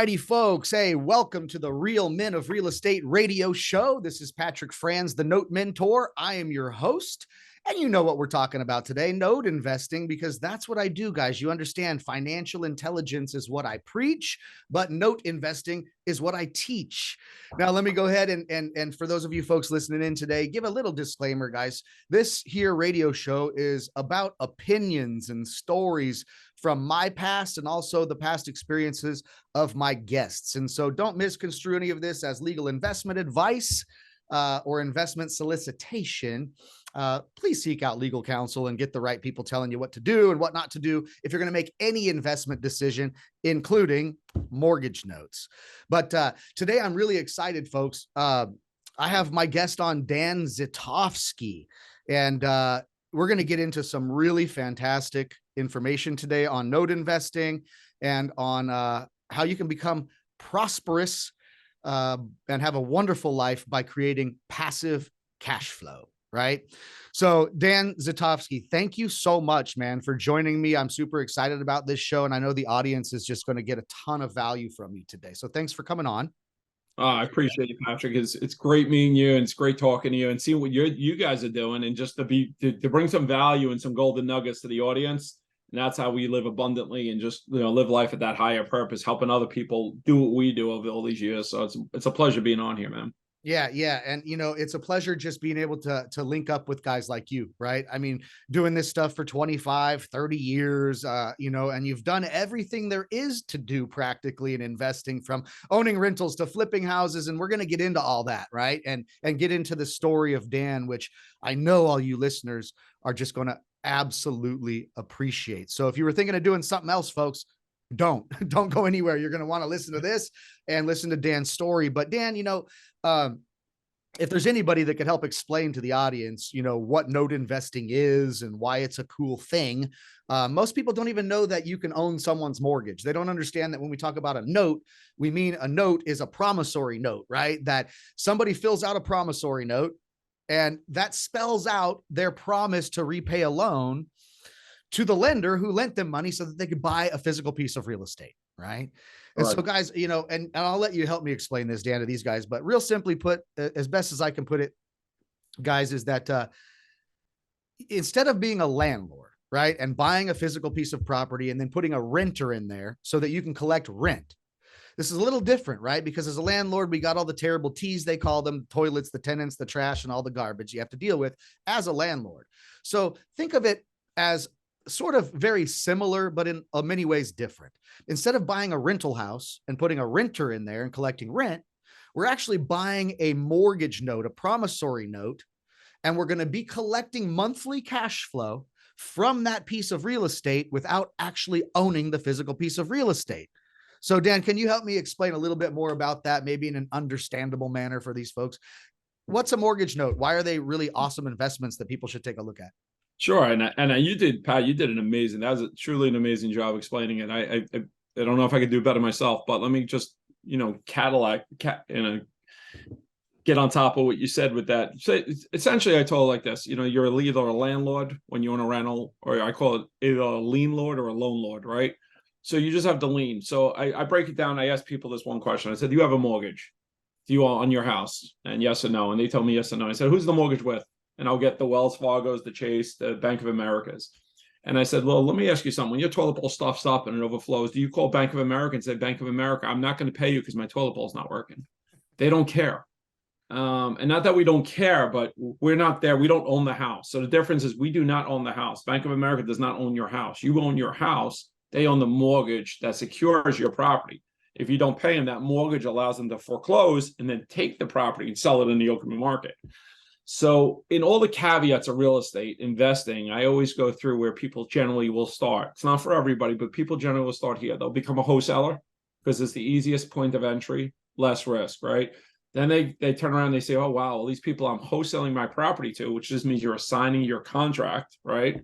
righty, folks. Hey, welcome to the Real Men of Real Estate radio show. This is Patrick Franz, the Note Mentor. I am your host, and you know what we're talking about today, note investing, because that's what I do, guys. You understand, financial intelligence is what I preach, but note investing is what I teach. Now, let me go ahead and for those of you folks listening in today, give a little disclaimer, guys. This here radio show is about opinions and stories from my past and also the past experiences of my guests. And so don't misconstrue any of this as legal investment advice or investment solicitation. Please seek out legal counsel and get the right people telling you what to do and what not to do if you're going to make any investment decision, including mortgage notes. But today I'm really excited, folks. I have my guest on, Dan Zitofsky, and we're going to get into some really fantastic information today on note investing and on how you can become prosperous and have a wonderful life by creating passive cash flow, right? So Dan Zitofsky, thank you so much, man, for joining me. I'm super excited about this show, and I know the audience is just going to get a ton of value from you today. So thanks for coming on. I appreciate you, Patrick. It's great meeting you, and it's great talking to you and seeing what you guys are doing, and just to bring some value and some golden nuggets to the audience. And that's how we live abundantly and just live life at that higher purpose, helping other people do what we do over all these years. So it's a pleasure being on here, man. Yeah. And, it's a pleasure just being able to link up with guys like you, right? I mean, doing this stuff for 25, 30 years, and you've done everything there is to do practically in investing, from owning rentals to flipping houses. And we're going to get into all that, right? And get into the story of Dan, which I know all you listeners are just going to absolutely appreciate. So if you were thinking of doing something else, folks, don't go anywhere. You're going to want to listen to this and listen to Dan's story. But Dan, if there's anybody that could help explain to the audience, what note investing is and why it's a cool thing. Most people don't even know that you can own someone's mortgage. They don't understand that when we talk about a note, we mean a note is a promissory note, right? That somebody fills out a promissory note, and that spells out their promise to repay a loan to the lender who lent them money so that they could buy a physical piece of real estate, right? And so, guys, and I'll let you help me explain this, Dan, to these guys, but real simply put, as best as I can put it, guys, is that instead of being a landlord, right, and buying a physical piece of property and then putting a renter in there so that you can collect rent, this is a little different, right? Because as a landlord, we got all the terrible T's, they call them, toilets, the tenants, the trash, and all the garbage you have to deal with as a landlord. So think of it as sort of very similar, but in many ways different. Instead of buying a rental house and putting a renter in there and collecting rent, we're actually buying a mortgage note, a promissory note, and we're going to be collecting monthly cash flow from that piece of real estate without actually owning the physical piece of real estate. So Dan, can you help me explain a little bit more about that, maybe in an understandable manner for these folks? What's a mortgage note? Why are they really awesome investments that people should take a look at? Sure. And you did, Pat, you did that was truly an amazing job explaining it. I don't know if I could do better myself, but let me just, get on top of what you said with that. So essentially I told it like this, you're either a landlord when you own a rental, or I call it either a lien lord or a loan lord, right? So you just have to lien. So I break it down. I asked people this one question. I said, do you have a mortgage? Do you on your house? And yes or no. And they told me yes or no. I said, who's the mortgage with? And I'll get the Wells Fargo's, the Chase, the Bank of America's. And I said, well, let me ask you something. When your toilet bowl stuffs up and it overflows, do you call Bank of America and say, Bank of America, I'm not going to pay you because my toilet bowl is not working? They don't care. And not that we don't care, but we're not there. We don't own the house. So the difference is we do not own the house. Bank of America does not own your house. You own your house. They own the mortgage that secures your property. If you don't pay them, that mortgage allows them to foreclose and then take the property and sell it in the open market. So in all the caveats of real estate investing, I always go through where people generally will start. It's not for everybody, but people generally will start here. They'll become a wholesaler because it's the easiest point of entry, less risk, right? Then they turn around and they say, oh, wow, well, these people I'm wholesaling my property to, which just means you're assigning your contract, right?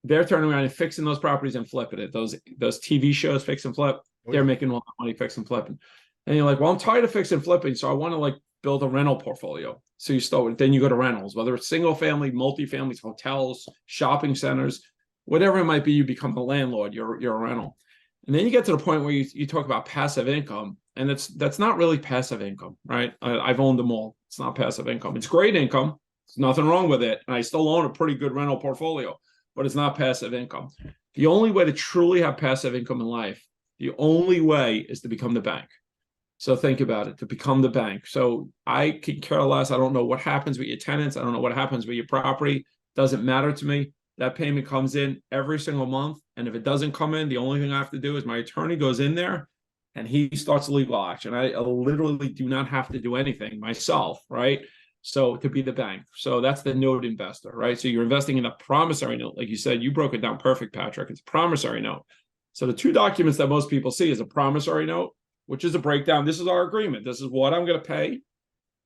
They're turning around and fixing those properties and flipping it. Those TV shows, fix and flip, they're making all the money fix and flipping. And you're like, well, I'm tired of fix and flipping, so I want to build a rental portfolio. So you start with, then you go to rentals, whether it's single family, multifamilies, hotels, shopping centers, whatever it might be, you become a landlord, you're a rental. And then you get to the point where you talk about passive income, and that's not really passive income, right? I've owned them all. It's not passive income. It's great income. There's nothing wrong with it. And I still own a pretty good rental portfolio, but it's not passive income. The only way to truly have passive income in life, the only way is to become the bank. So think about it, to become the bank. So I could care less. I don't know what happens with your tenants. I don't know what happens with your property. Doesn't matter to me. That payment comes in every single month. And if it doesn't come in, the only thing I have to do is my attorney goes in there and he starts legal action. I literally do not have to do anything myself, right? So to be the bank. So that's the note investor, right? So you're investing in a promissory note. Like you said, you broke it down perfect, Patrick. It's a promissory note. So the two documents that most people see is a promissory note, which is a breakdown. This is our agreement. This is what I'm going to pay,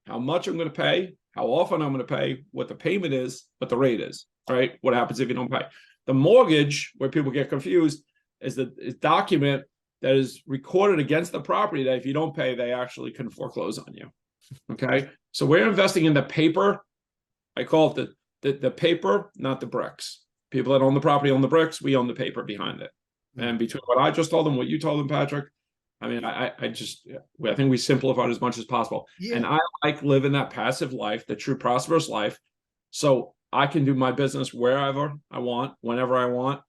how much I'm going to pay, how often I'm going to pay, what the payment is, what the rate is, right? What happens if you don't pay? The mortgage, where people get confused, is the document that is recorded against the property that if you don't pay, they actually can foreclose on you. Okay. So we're investing in the paper. I call it the paper, not the bricks. People that own the property own the bricks. We own the paper behind it. And between what I just told them, what you told them, Patrick, I mean, I think we simplified as much as possible. Yeah. And I like living that passive life, the true prosperous life. So I can do my business wherever I want, whenever I want,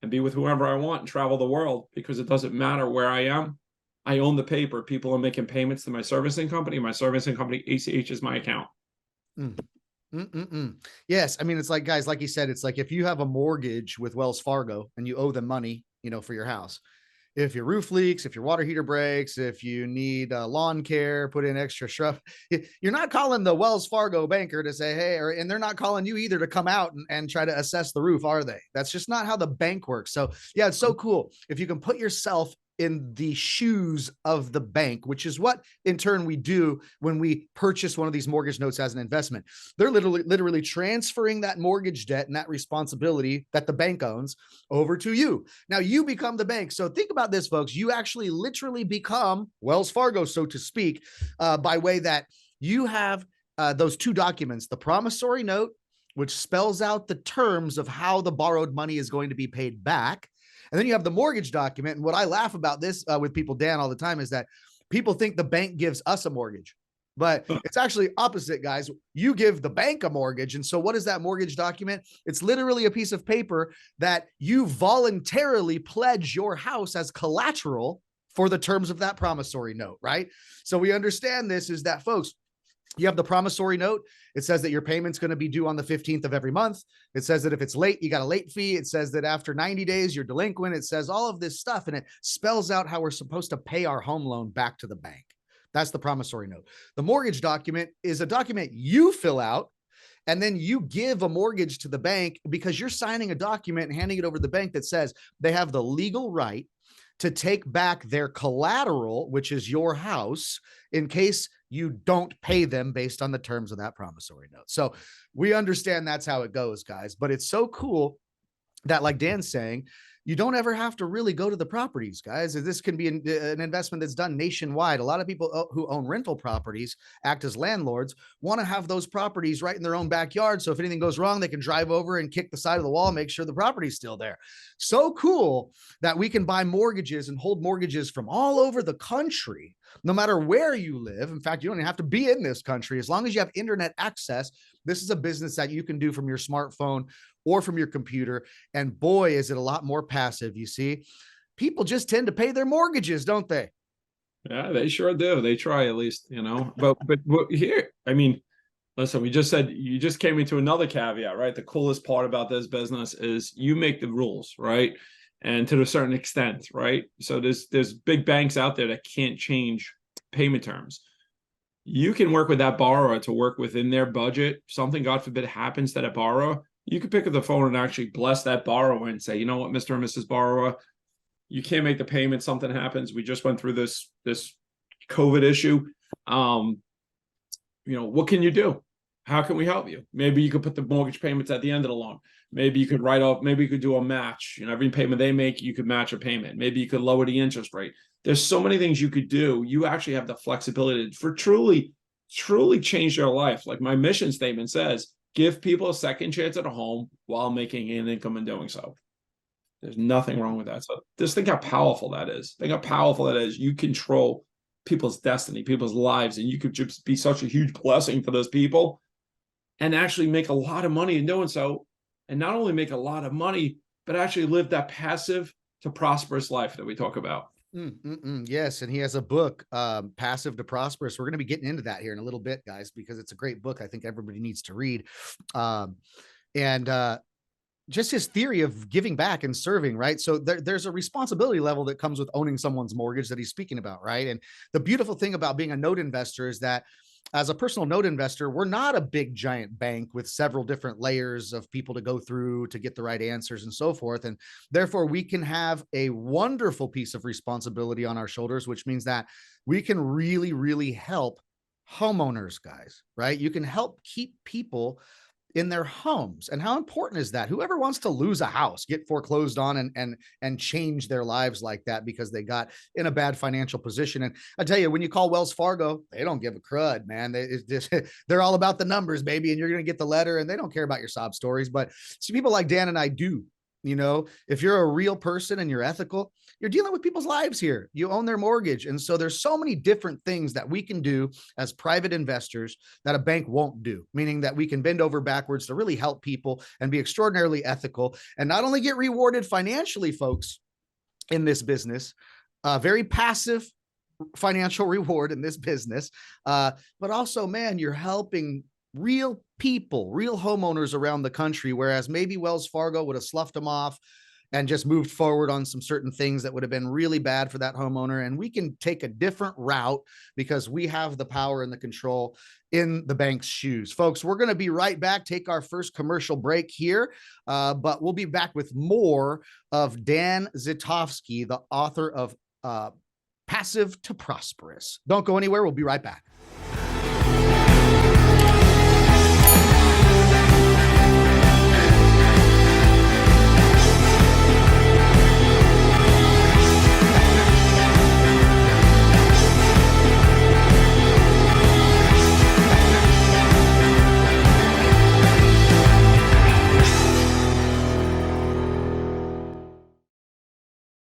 and be with whoever I want and travel the world, because it doesn't matter where I am. I own the paper. People are making payments to my servicing company. My servicing company, ACH, is my account. Yes. I mean, it's like, guys, like you said, it's like if you have a mortgage with Wells Fargo and you owe them money, for your house, if your roof leaks, if your water heater breaks, if you need lawn care, put in extra shrub, you're not calling the Wells Fargo banker to say, hey, and they're not calling you either to come out and try to assess the roof, are they? That's just not how the bank works. So yeah, it's so cool. If you can put yourself in the shoes of the bank, which is what in turn we do when we purchase one of these mortgage notes as an investment. They're literally transferring that mortgage debt and that responsibility that the bank owns over to you. Now you become the bank. So think about this, folks. You actually literally become Wells Fargo, so to speak, by way that you have those two documents, the promissory note, which spells out the terms of how the borrowed money is going to be paid back. And then you have the mortgage document. And what I laugh about this with people, Dan, all the time is that people think the bank gives us a mortgage, but it's actually opposite, guys. You give the bank a mortgage. And so what is that mortgage document? It's literally a piece of paper that you voluntarily pledge your house as collateral for the terms of that promissory note, right? So we understand this is that, folks, you have the promissory note. It says that your payment's going to be due on the 15th of every month. It says that if it's late, you got a late fee. It says that after 90 days, you're delinquent. It says all of this stuff, and it spells out how we're supposed to pay our home loan back to the bank. That's the promissory note. The mortgage document is a document you fill out, and then you give a mortgage to the bank because you're signing a document and handing it over to the bank that says they have the legal right to take back their collateral, which is your house, in case you don't pay them based on the terms of that promissory note. So we understand that's how it goes, guys. But it's so cool that, like Dan's saying, you don't ever have to really go to the properties, guys. This can be an investment that's done nationwide. A lot of people who own rental properties, act as landlords, want to have those properties right in their own backyard. So if anything goes wrong, they can drive over and kick the side of the wall, make sure the property's still there. So cool that we can buy mortgages and hold mortgages from all over the country, no matter where you live. In fact, you don't even have to be in this country. As long as you have internet access, this is a business that you can do from your smartphone or from your computer. And boy, is it a lot more passive. You see, people just tend to pay their mortgages, don't they? Yeah, they sure do. They try, at least, but here, I mean, listen, we just said, you just came into another caveat, right? The coolest part about this business is you make the rules, right? And to a certain extent, right? So there's big banks out there that can't change payment terms. You can work with that borrower to work within their budget. Something, God forbid, happens to that borrower. You could pick up the phone and actually bless that borrower and say, you know what, Mr. and Mrs. Borrower, you can't make the payment. Something happens. We just went through this COVID issue. What can you do? How can we help you? Maybe you could put the mortgage payments at the end of the loan. Maybe you could write off, maybe you could do a match. Every payment they make, you could match a payment. Maybe you could lower the interest rate. There's so many things you could do. You actually have the flexibility for truly change their life. Like my mission statement says, give people a second chance at a home while making an income in doing so. There's nothing wrong with that. So just think how powerful that is. Think how powerful that is. You control people's destiny, people's lives, and you could just be such a huge blessing for those people and actually make a lot of money in doing so. And not only make a lot of money, but actually live that passive to prosperous life that we talk about. Yes. And he has a book, Passive to Prosperous. We're going to be getting into that here in a little bit, guys, because it's a great book. I think everybody needs to read. And just his theory of giving back and serving, right? So there's a responsibility level that comes with owning someone's mortgage that he's speaking about, right? And the beautiful thing about being a note investor is that as a personal note investor, we're not a big giant bank with several different layers of people to go through to get the right answers and so forth. And therefore we can have a wonderful piece of responsibility on our shoulders, which means that we can really, really help homeowners, guys, right? You can help keep people in their homes. And how important is that? Whoever wants to lose a house, get foreclosed on and change their lives like that because they got in a bad financial position. And I tell you, when you call Wells Fargo, they don't give a crud, man. They're all about the numbers, baby. And you're going to get the letter and they don't care about your sob stories. But see, people like Dan and I do. You know, if you're a real person and you're ethical, you're dealing with people's lives here. You own their mortgage. And so there's so many different things that we can do as private investors that a bank won't do, meaning that we can bend over backwards to really help people and be extraordinarily ethical and not only get rewarded financially, folks, in this business, very passive financial reward in this business, but also, man, you're helping real people, real homeowners around the country, whereas maybe Wells Fargo would have sloughed them off and just moved forward on some certain things that would have been really bad for that homeowner. And we can take a different route because we have the power and the control in the bank's shoes. Folks, we're going to be right back, take our first commercial break here, but we'll be back with more of Dan Zitofsky, the author of Passive to Prosperous. Don't go anywhere. We'll be right back.